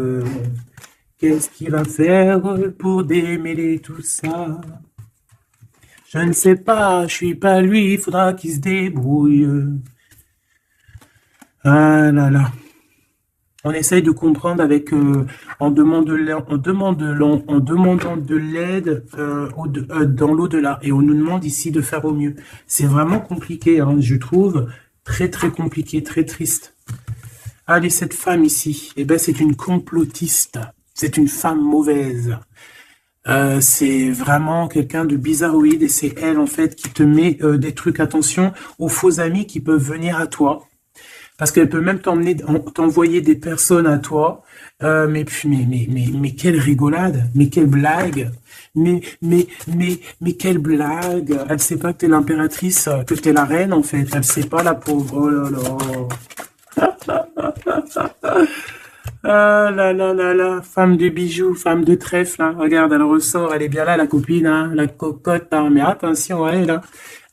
Qu'est-ce qu'il va faire pour démêler tout ça? Je ne sais pas, je suis pas lui, il faudra qu'il se débrouille. Ah là là. On essaye de comprendre avec en demandant de l'aide dans l'au-delà et on nous demande ici de faire au mieux. C'est vraiment compliqué, hein, je trouve très très compliqué, très triste. Allez, cette femme ici, eh ben c'est une complotiste, c'est une femme mauvaise. C'est vraiment quelqu'un de bizarroïde et c'est elle en fait qui te met des trucs. Attention aux faux amis qui peuvent venir à toi. Parce qu'elle peut même t'envoyer des personnes à toi, mais quelle rigolade, mais quelle blague, mais quelle blague. Elle sait pas que t'es l'impératrice, que t'es la reine en fait. Elle sait pas, la pauvre. Oh là là. Ah là là là là, femme de bijoux, femme de trèfle, hein. Regarde, elle ressort, elle est bien là, la copine, hein, la cocotte, hein. Mais attention, elle, là.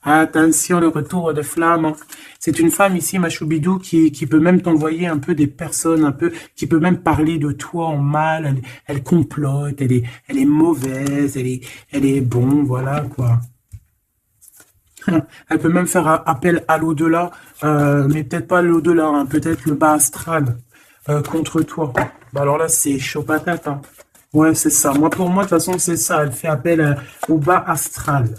Attention, le retour de flamme, hein. C'est une femme ici, ma choubidou, qui peut même t'envoyer un peu des personnes, un peu, qui peut même parler de toi en mal. Elle complote, elle est mauvaise, elle est bon, voilà, quoi. Elle peut même faire appel à l'au-delà, mais peut-être pas l'au-delà, hein, peut-être le bas astral contre toi. Bah alors là, c'est chaud patate, hein. Ouais, c'est ça. Moi, pour moi, de toute façon, c'est ça. Elle fait appel au bas astral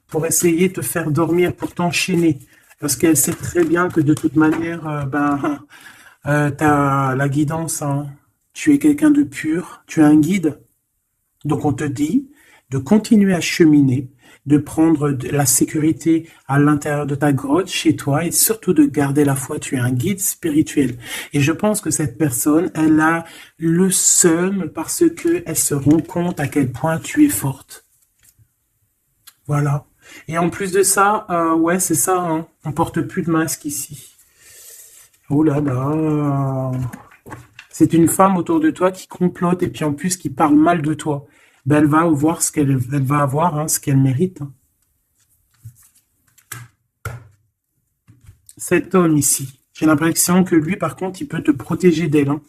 pour essayer de te faire dormir, pour t'enchaîner. Parce qu'elle sait très bien que de toute manière, tu as la guidance, hein. Tu es quelqu'un de pur, tu es un guide. Donc on te dit de continuer à cheminer, de prendre la sécurité à l'intérieur de ta grotte, chez toi, et surtout de garder la foi. Tu es un guide spirituel. Et je pense que cette personne, elle a le seum parce que elle se rend compte à quel point tu es forte. Voilà. Et en plus de ça, ouais, c'est ça, hein, on porte plus de masque ici. Oh là là. C'est une femme autour de toi qui complote et puis en plus qui parle mal de toi. Ben, elle va voir ce elle va avoir, hein, ce qu'elle mérite, hein. Cet homme ici, j'ai l'impression que lui, par contre, il peut te protéger d'elle, hein.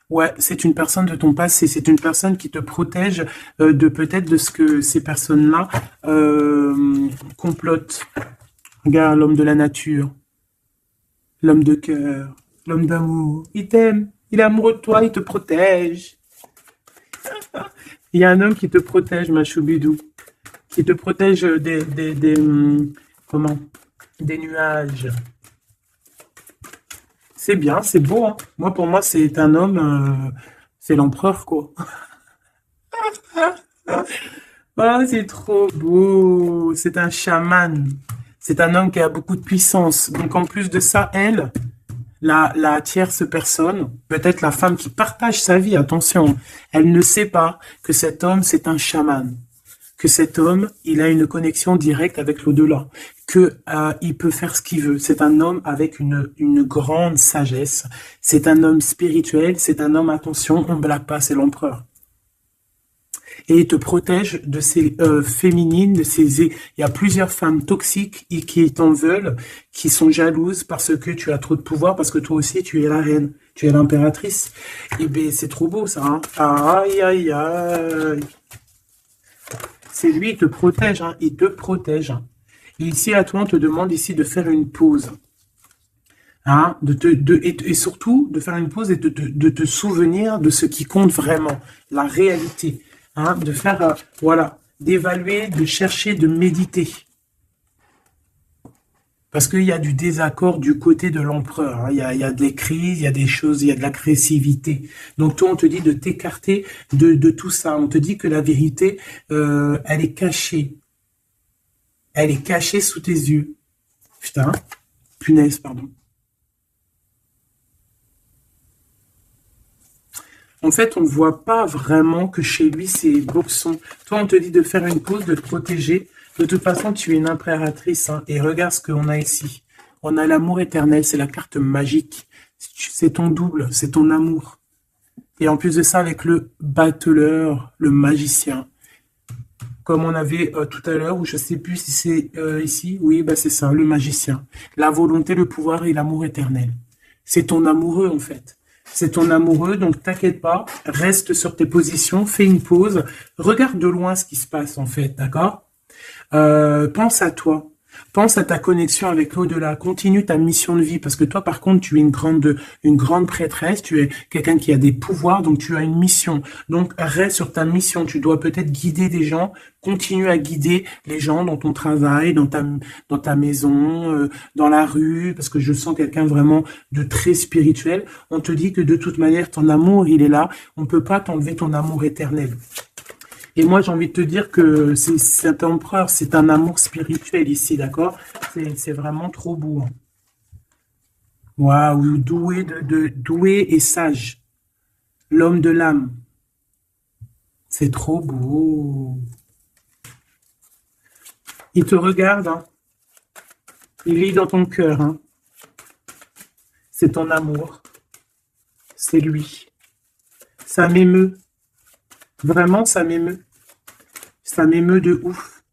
Ouais, c'est une personne de ton passé, c'est une personne qui te protège de peut-être de ce que ces personnes-là complotent. Regarde, l'homme de la nature, l'homme de cœur, l'homme d'amour. Il t'aime, il est amoureux de toi, il te protège. Il y a un homme qui te protège, ma choubidou, qui te protège comment? Des nuages. C'est bien, c'est beau, hein. Moi, pour moi, c'est un homme, c'est l'empereur, quoi. Ah, c'est trop beau. C'est un chaman. C'est un homme qui a beaucoup de puissance. Donc, en plus de ça, elle, la tierce personne, peut-être la femme qui partage sa vie, attention, elle ne sait pas que cet homme, c'est un chaman. Que cet homme, il a une connexion directe avec l'au-delà, que il peut faire ce qu'il veut. C'est un homme avec une grande sagesse. C'est un homme spirituel. C'est un homme, attention, on ne blague pas, c'est l'empereur. Et il te protège de ces féminines, de ces. Il y a plusieurs femmes toxiques et qui t'en veulent, qui sont jalouses parce que tu as trop de pouvoir, parce que toi aussi tu es la reine, tu es l'impératrice. Et ben c'est trop beau ça, hein. Aïe aïe aïe. C'est lui, il te protège, hein, il te protège, hein. Et ici, à toi, on te demande ici de faire une pause, hein, et surtout de faire une pause et de te souvenir de ce qui compte vraiment, la réalité, hein, de faire, voilà, d'évaluer, de chercher, de méditer. Parce qu'il y a du désaccord du côté de l'empereur, hein. Il y a des crises, il y a des choses, il y a de l'agressivité. Donc toi, on te dit de t'écarter de tout ça. On te dit que la vérité, elle est cachée. Elle est cachée sous tes yeux. Putain, punaise, pardon. En fait, on ne voit pas vraiment que chez lui, c'est boxon. Toi, on te dit de faire une pause, de te protéger. De toute façon, tu es une impératrice, hein, et regarde ce qu'on a ici. On a l'amour éternel, c'est la carte magique. C'est ton double, c'est ton amour. Et en plus de ça, avec le battleur, le magicien, comme on avait tout à l'heure, ou je sais plus si c'est ici, oui, bah c'est ça, le magicien. La volonté, le pouvoir et l'amour éternel. C'est ton amoureux, en fait. C'est ton amoureux, donc t'inquiète pas, reste sur tes positions, fais une pause, regarde de loin ce qui se passe, en fait, d'accord? Pense à toi. Pense à ta connexion avec l'au-delà. Continue ta mission de vie parce que toi, par contre, tu es une grande prêtresse. Tu es quelqu'un qui a des pouvoirs, donc tu as une mission. Donc reste sur ta mission. Tu dois peut-être guider des gens. Continue à guider les gens dans ton travail, dans ta maison, dans la rue, parce que je sens quelqu'un vraiment de très spirituel. On te dit que de toute manière, ton amour, il est là. On peut pas t'enlever ton amour éternel. Et moi, j'ai envie de te dire que cet empereur, c'est un amour spirituel ici, d'accord? C'est vraiment trop beau, hein. Waouh, doué et sage. L'homme de l'âme. C'est trop beau. Il te regarde, hein. Il lit dans ton cœur, hein. C'est ton amour. c'est lui. Ça m'émeut. Vraiment, ça m'émeut. Ça m'émeut de ouf.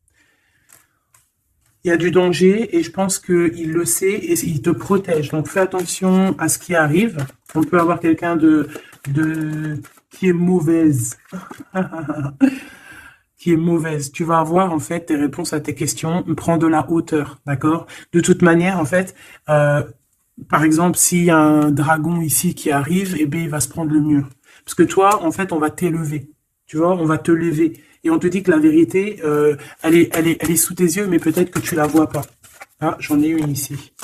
Il y a du danger et je pense qu'il le sait et il te protège. Donc fais attention à ce qui arrive. On peut avoir quelqu'un qui est mauvaise. Qui est mauvaise. Tu vas avoir en fait tes réponses à tes questions. Prends de la hauteur, d'accord? De toute manière, en fait, par exemple, s'il y a un dragon ici qui arrive, eh bien, il va se prendre le mur. Parce que toi, en fait, on va t'élever. Tu vois, on va te lever. Et on te dit que la vérité, elle est sous tes yeux, mais peut-être que tu la vois pas. Ah, j'en ai une ici.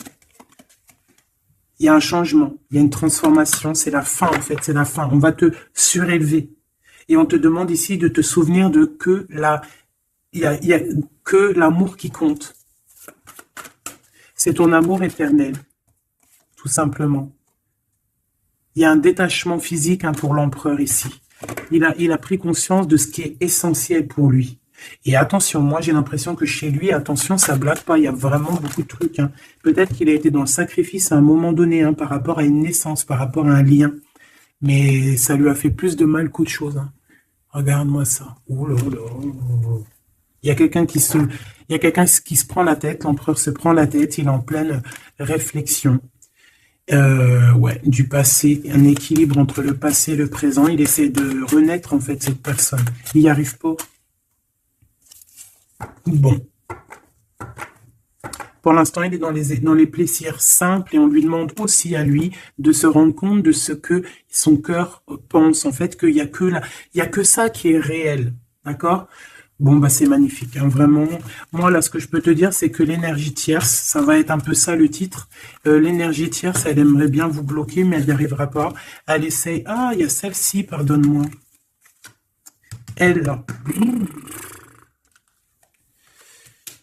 Il y a un changement, il y a une transformation, c'est la fin en fait, c'est la fin. On va te surélever. Et on te demande ici de te souvenir de il y a que l'amour qui compte. C'est ton amour éternel, tout simplement. Il y a un détachement physique pour l'empereur ici. Il a pris conscience de ce qui est essentiel pour lui. Et attention, moi j'ai l'impression que chez lui, attention, ça blague pas, il y a vraiment beaucoup de trucs. Peut-être qu'il a été dans le sacrifice à un moment donné, par rapport à une naissance, par rapport à un lien. Mais ça lui a fait plus de mal qu'autre chose. Regarde-moi ça. Ouh là là. Il y a quelqu'un qui se prend la tête, l'empereur se prend la tête, il est en pleine réflexion. Ouais, du passé, un équilibre entre le passé et le présent. Il essaie de renaître en fait cette personne. Il n'y arrive pas. Bon. Pour l'instant, il est dans les plaisirs simples et on lui demande aussi à lui de se rendre compte de ce que son cœur pense. En fait, qu'il y a que ça qui est réel. D'accord? Bon, bah, c'est magnifique, vraiment. Moi, là, ce que je peux te dire, c'est que l'énergie tierce, ça va être un peu ça le titre. L'énergie tierce, elle aimerait bien vous bloquer, mais elle n'y arrivera pas. Elle essaye. Ah, il y a celle-ci, pardonne-moi. Elle, là.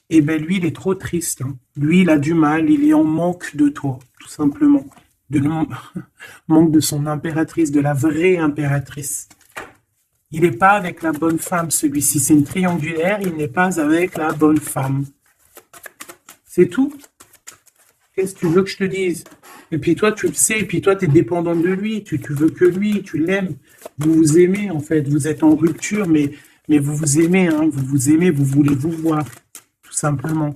Eh bien, lui, il est trop triste. Lui, il a du mal, il est en manque de toi, tout simplement. Manque de son impératrice, de la vraie impératrice. Il n'est pas avec la bonne femme, celui-ci. C'est une triangulaire, il n'est pas avec la bonne femme. C'est tout. Qu'est-ce que tu veux que je te dise? Et puis toi, tu le sais, et puis toi, tu es dépendant de lui, tu veux que lui, tu l'aimes. Vous vous aimez, en fait. Vous êtes en rupture, mais vous vous aimez, vous vous aimez, vous voulez vous voir, tout simplement.